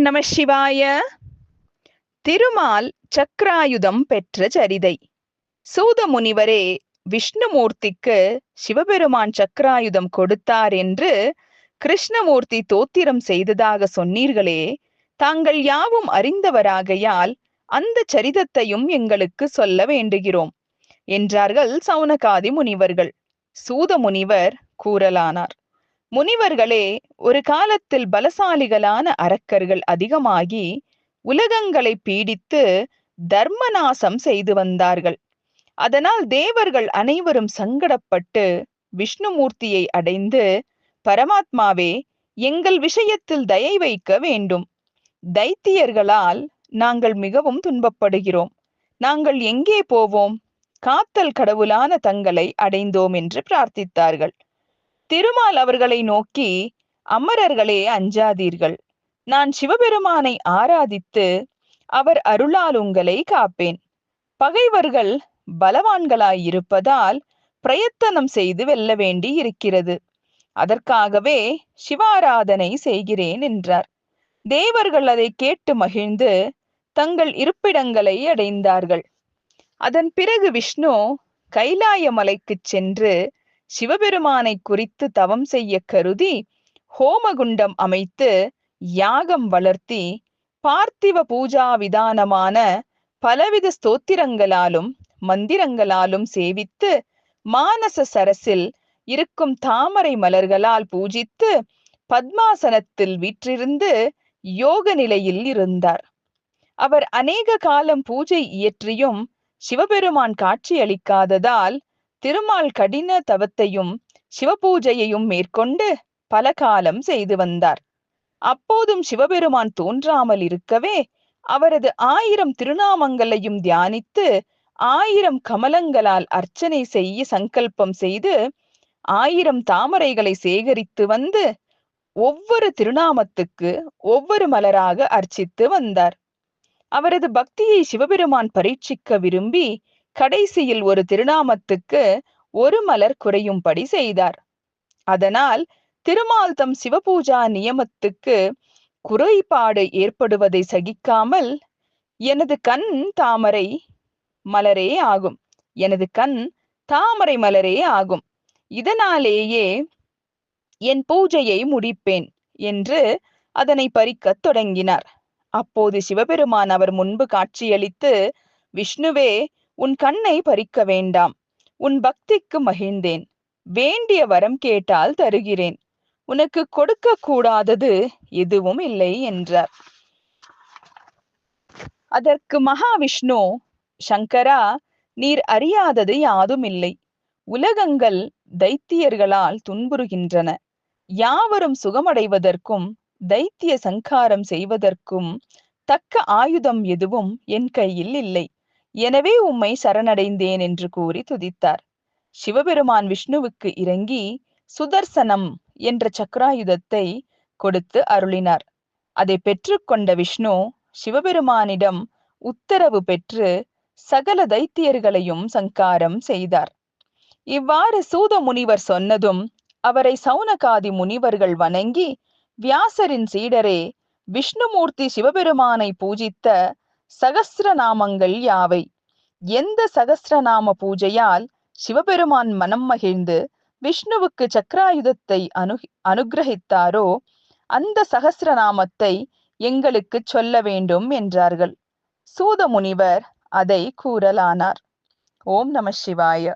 நம சிவாய. திருமால் சக்ராயுதம் பெற்ற சரிதை. சூத முனிவரே, விஷ்ணுமூர்த்திக்கு சிவபெருமான் சக்ராயுதம் கொடுத்தார் என்று கிருஷ்ணமூர்த்தி தோத்திரம் செய்ததாக சொன்னீர்களே, தாங்கள் யாவும் அறிந்தவராகையால் அந்த சரிதத்தையும் எங்களுக்கு சொல்ல வேண்டுகிறோம் என்றார்கள் சௌனகாதி முனிவர்கள். சூத முனிவர் கூறலானார். முனிவர்களே, ஒரு காலத்தில் பலசாலிகளான அரக்கர்கள் அதிகமாகி உலகங்களை பீடித்து தர்மநாசம் செய்து வந்தார்கள். அதனால் தேவர்கள் அனைவரும் சங்கடப்பட்டு விஷ்ணுமூர்த்தியை அடைந்து, பரமாத்மாவே, எங்கள் விஷயத்தில் தயை வைக்க வேண்டும். தைத்தியர்களால் நாங்கள் மிகவும் துன்பப்படுகிறோம். நாங்கள் எங்கே போவோம்? காத்தல் கடவுளான தங்களை அடைந்தோம் என்று பிரார்த்தித்தார்கள். திருமால் அவர்களை நோக்கி, அமரர்களே, அஞ்சாதீர்கள். நான் சிவபெருமானை ஆராதித்து அவர் அருளால் உங்களை காப்பேன். பகைவர்கள் பலவான்களாயிருப்பதால் பிரயத்தனம் செய்து வெல்ல வேண்டி இருக்கிறது. அதற்காகவே சிவாராதனை செய்கிறேன் என்றார். தேவர்கள் அதை கேட்டு மகிழ்ந்து தங்கள் இருப்பிடங்களை அடைந்தார்கள். அதன் பிறகு விஷ்ணு கைலாய மலைக்கு சென்று சிவபெருமானை குறித்து தவம் செய்ய கருதி ஹோமகுண்டம் அமைத்து யாகம் வளர்த்தி பார்த்திவ பூஜா விதானமான பலவித ஸ்தோத்திரங்களாலும் மந்திரங்களாலும் சேவித்து மானச சரசில் இருக்கும் தாமரை மலர்களால் பூஜித்து பத்மாசனத்தில் வீற்றிருந்து யோக நிலையில் இருந்தார். அவர் அநேக காலம் பூஜை இயற்றியும் சிவபெருமான் காட்சியளிக்காததால் திருமால் கடின தவத்தையும் சிவபூஜையையும் மேற்கொண்டு பல காலம் செய்து வந்தார். அப்போதும் சிவபெருமான் தோன்றாமல் இருக்கவே அவரது 1000 திருநாமங்களையும் தியானித்து 1000 கமலங்களால் அர்ச்சனை செய்ய சங்கல்பம் செய்து 1000 தாமரைகளை சேகரித்து வந்து ஒவ்வொரு திருநாமத்துக்கு ஒவ்வொரு மலராக அர்ச்சித்து வந்தார். அவரது பக்தியை சிவபெருமான் பரீட்சிக்க விரும்பி கடைசியில் ஒரு திருநாமத்துக்கு ஒரு மலர் குறையும்படி செய்தார். அதனால் திருமால் தம் சிவபூஜா நியமத்துக்கு குறைபாடு ஏற்படுவதை சகிக்காமல், எனது கண் தாமரை மலரே ஆகும், எனது கண் தாமரை மலரே ஆகும், இதனாலேயே என் பூஜையை முடிப்பேன் என்று அதனை பறிக்கத் தொடங்கினார். அப்போது சிவபெருமான் அவர் முன்பு காட்சியளித்து, விஷ்ணுவே, உன் கண்ணை பறிக்க வேண்டாம். உன் பக்திக்கு மகிழ்ந்தேன். வேண்டிய வரம் கேட்டால் தருகிறேன். உனக்கு கொடுக்க கூடாதது எதுவும் இல்லை என்றார். அதற்கு மகாவிஷ்ணு, சங்கரா, நீர் அறியாதது யாதும் இல்லை. உலகங்கள் தைத்தியர்களால் துன்புறுகின்றன. யாவரும் சுகமடைவதற்கும் தைத்திய சங்காரம் செய்வதற்கும் தக்க ஆயுதம் எதுவும் என் கையில் இல்லை. எனவே உம்மை சரணடைந்தேன் என்று கூறி துதித்தார். சிவபெருமான் விஷ்ணுவுக்கு இறங்கி சுதர்சனம் என்ற சக்ராயுதத்தை கொடுத்து அருளினார். அதை பெற்றுக்கொண்ட விஷ்ணு சிவபெருமானிடம் உத்தரவு பெற்று சகல தைத்தியர்களையும் சங்காரம் செய்தார். இவ்வாறு சூத முனிவர் சொன்னதும் அவரை சௌனகாதி முனிவர்கள் வணங்கி, வியாசரின் சீடரே, விஷ்ணுமூர்த்தி சிவபெருமானை பூஜித்த சகஸ்ரநாமங்கள் யாவை? எந்த சகஸ்ரநாம பூஜையால் சிவபெருமான் மனம் மகிழ்ந்து விஷ்ணுவுக்கு சக்ராயுதத்தை அனுகிரகித்தாரோ அந்த சகஸ்ரநாமத்தை எங்களுக்கு சொல்ல வேண்டும் என்றார்கள். சூத முனிவர் அதை கூறலானார். ஓம் நம சிவாய.